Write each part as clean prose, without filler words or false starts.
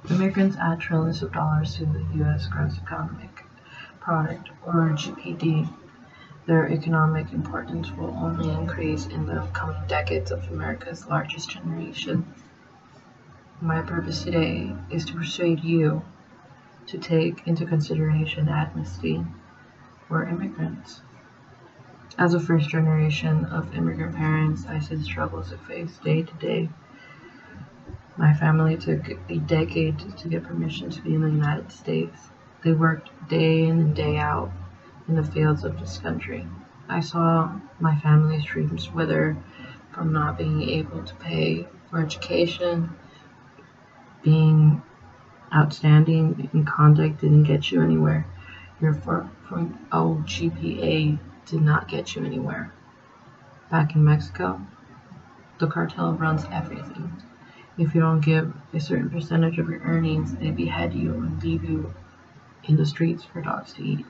Immigrants add trillions of dollars to the U.S. gross economic product, or GPD. Their economic importance will only increase in the coming decades of America's largest generation. My purpose today is to persuade you to take into consideration amnesty for immigrants. As a first generation of immigrant parents, I see the struggles they face day to day. My family took a decade to get permission to be in the United States. They worked day in and day out in the fields of this country. I saw my family's dreams wither from not being able to pay for education. Being outstanding in conduct didn't get you anywhere. Your 4.0 GPA did not get you anywhere. Back in Mexico, the cartel runs everything. If you don't give a certain percentage of your earnings, they behead you and leave you in the streets for dogs to eat.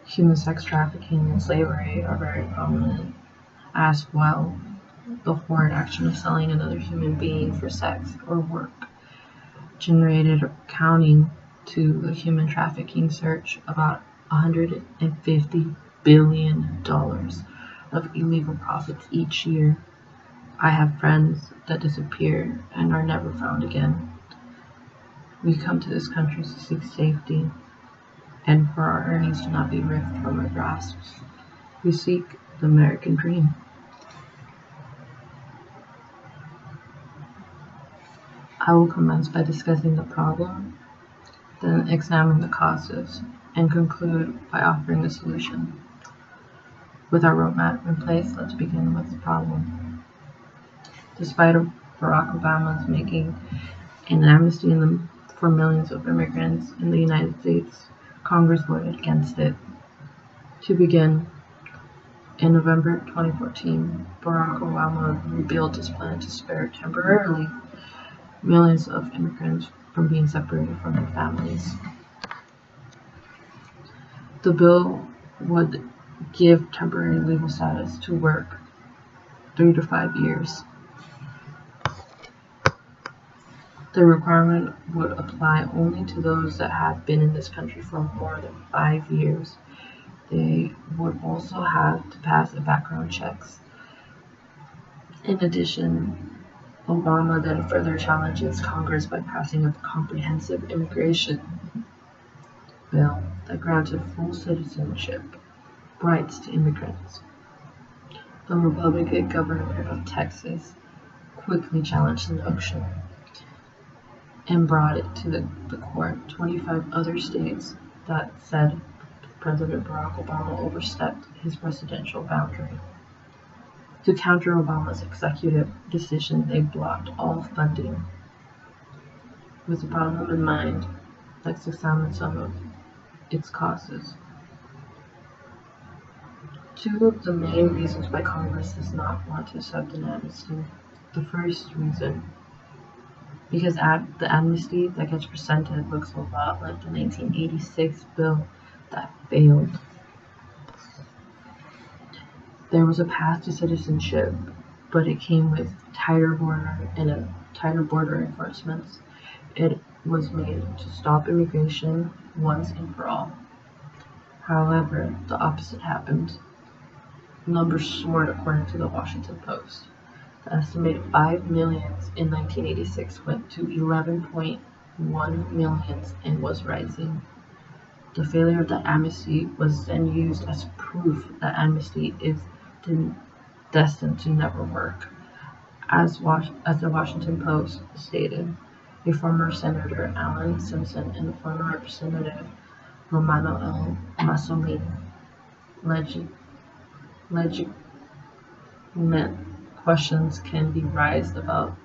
Human sex trafficking and slavery are very prominent as well. The horrid action of selling another human being for sex or work generated, accounting to the human trafficking search, about $150 billion of illegal profits each year. I have friends that disappear and are never found again. We come to this country to seek safety, and for our earnings to not be ripped from our grasps. We seek the American dream. I will commence by discussing the problem, then examine the causes, and conclude by offering a solution. With our roadmap in place, let's begin with the problem. Despite Barack Obama's making an amnesty for millions of immigrants in the United States, Congress voted against it. To begin, in November 2014, Barack Obama revealed his plan to spare temporarily millions of immigrants from being separated from their families. The bill would give temporary legal status to work 3 to 5 years. The requirement would apply only to those that have been in this country for more than 5 years. They would also have to pass a background checks. In addition, Obama then further challenges Congress by passing a comprehensive immigration bill that granted full citizenship rights to immigrants. The Republican governor of Texas quickly challenged the notion and brought it to the court. 25 other states that said President Barack Obama overstepped his presidential boundary. To counter Obama's executive decision, they blocked all funding. With the problem in mind, let's examine some of its causes. Two of the main reasons why Congress does not want to accept an amnesty. The first reason, because the amnesty that gets presented looks a lot like the 1986 bill that failed. There was a path to citizenship, but it came with tighter border enforcements. It was made to stop immigration once and for all. However, the opposite happened. Numbers soared according to the Washington Post. The estimated 5 million in 1986 went to 11.1 million and was rising. The failure of the amnesty was then used as proof that amnesty is destined to never work. As the Washington Post stated, a former Senator Alan Simpson and the former Representative Romano L. Mussolini legitimate questions can be raised about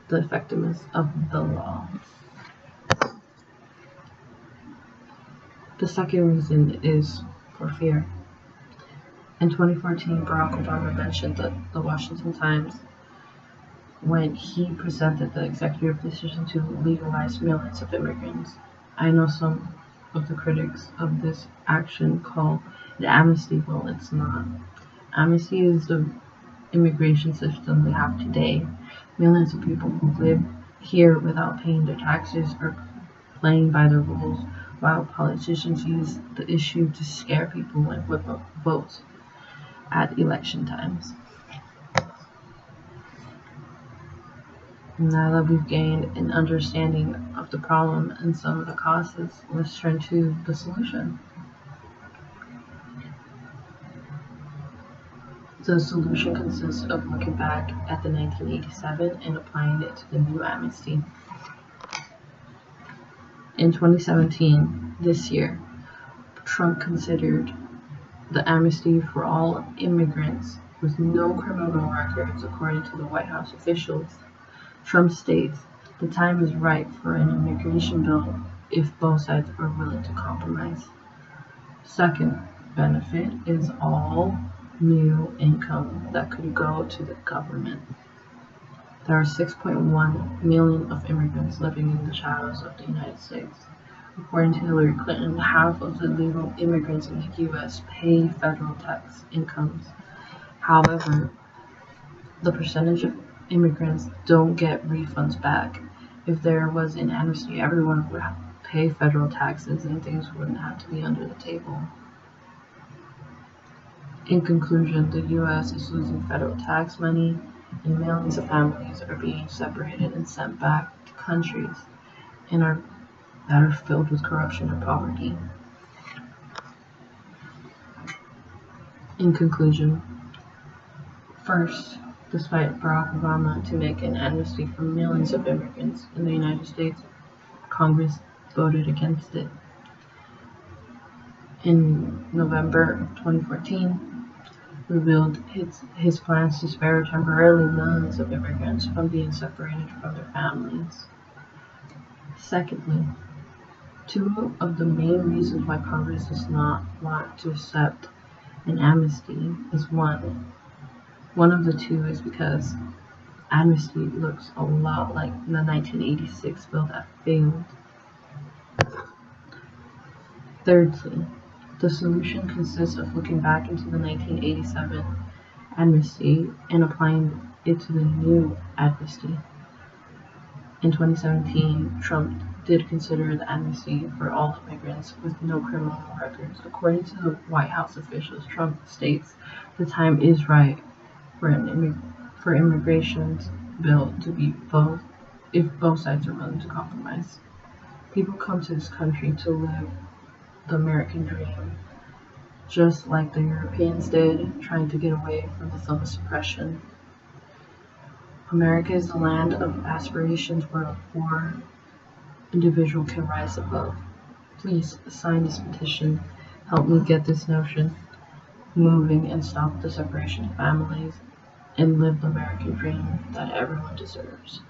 the effectiveness of the law. The second reason is for fear. In 2014, Barack Obama mentioned that the Washington Times when he presented the executive decision to legalize millions of immigrants. I know some of the critics of this action call it amnesty. Well, it's not. Amnesty is immigration system we have today. Millions of people who live here without paying their taxes are playing by the rules, while politicians use the issue to scare people and whip up votes at election times. Now that we've gained an understanding of the problem and some of the causes, let's turn to the solution. The solution consists of looking back at the 1987 and applying it to the new amnesty. In 2017, this year, Trump considered the amnesty for all immigrants with no criminal records, according to the White House officials. Trump states, "The time is right for an immigration bill if both sides are willing to compromise." Second benefit is all new income that could go to the government. There are 6.1 million of immigrants living in the shadows of the United States. According to Hillary Clinton, half of the legal immigrants in the U.S. pay federal tax incomes. However, the percentage of immigrants don't get refunds back. If there was an amnesty, everyone would pay federal taxes and things wouldn't have to be under the table. In conclusion, the U.S. is losing federal tax money, and millions of families are being separated and sent back to countries that are filled with corruption and poverty. In conclusion, first, despite Barack Obama to make an amnesty for millions of immigrants in the United States, Congress voted against it. In November 2014, revealed his plans to spare temporarily millions of immigrants from being separated from their families. Secondly, two of the main reasons why Congress does not want to accept an amnesty is one of the two is because amnesty looks a lot like the 1986 bill that failed. Thirdly, the solution consists of looking back into the 1987 amnesty and applying it to the new amnesty. In 2017, Trump did consider the amnesty for all immigrants with no criminal records. According to the White House officials, Trump states the time is right for immigration bill to be both if both sides are willing to compromise. People come to this country to live the American dream, just like the Europeans did, trying to get away from the thumb of suppression. America is the land of aspirations where a poor individual can rise above. Please sign this petition. Help me get this notion moving and stop the separation of families and live the American dream that everyone deserves.